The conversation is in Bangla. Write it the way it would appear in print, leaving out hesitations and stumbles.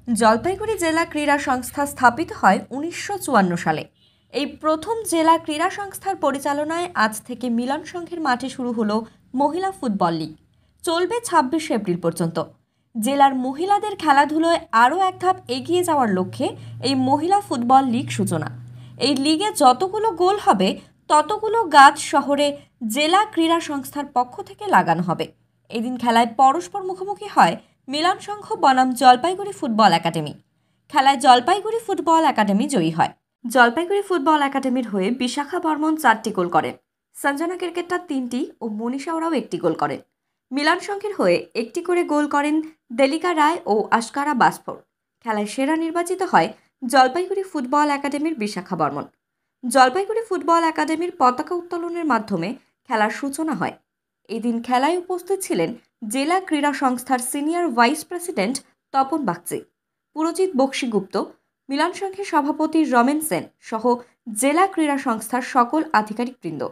জলপাইগুড়ি জেলা ক্রীড়া সংস্থা স্থাপিত হয় 1954 সালে। এই প্রথম জেলা ক্রীড়া সংস্থার পরিচালনায় আজ থেকে মিলন সংঘের মাঠে শুরু হলো মহিলা ফুটবল লিগ। চলবে 26 এপ্রিল পর্যন্ত। জেলার মহিলাদের খেলাধুলোয় আরও এক ধাপ এগিয়ে যাওয়ার লক্ষ্যে এই মহিলা ফুটবল লিগ সূচনা। এই লিগে যতগুলো গোল হবে ততগুলো গাছ শহরে জেলা ক্রীড়া সংস্থার পক্ষ থেকে লাগানো হবে। এদিন খেলায় পরস্পর মুখোমুখি হয় মিলন সংঘ বনাম জলপাইগুড়ি ফুটবল একাডেমি। খেলায় জলপাইগুড়ি ফুটবল একাডেমি জয়ী হয়। জলপাইগুড়ি ফুটবল একাডেমির হয়ে বিশাখা বর্মন 4টি গোল করেন, সঞ্জনা কেরকেট্টার 3টি ও মনীষা ওরাও 1টি গোল করেন। মিলন সংঘের হয়ে 1টি করে গোল করেন দেলিকা রায় ও আশকারা বাসফোর। খেলায় সেরা নির্বাচিত হয় জলপাইগুড়ি ফুটবল একাডেমির বিশাখা বর্মন। জলপাইগুড়ি ফুটবল একাডেমির পতাকা উত্তোলনের মাধ্যমে খেলার সূচনা হয়। এদিন খেলায় উপস্থিত ছিলেন জেলা ক্রীড়া সংস্থার senior vice president Tapan Bagchi, Purajit Bakshigupta, মিলন সংঘের সভাপতি রমেন সেন সহ জেলা ক্রীড়া সংস্থার সকল আধিকারিকবৃন্দ।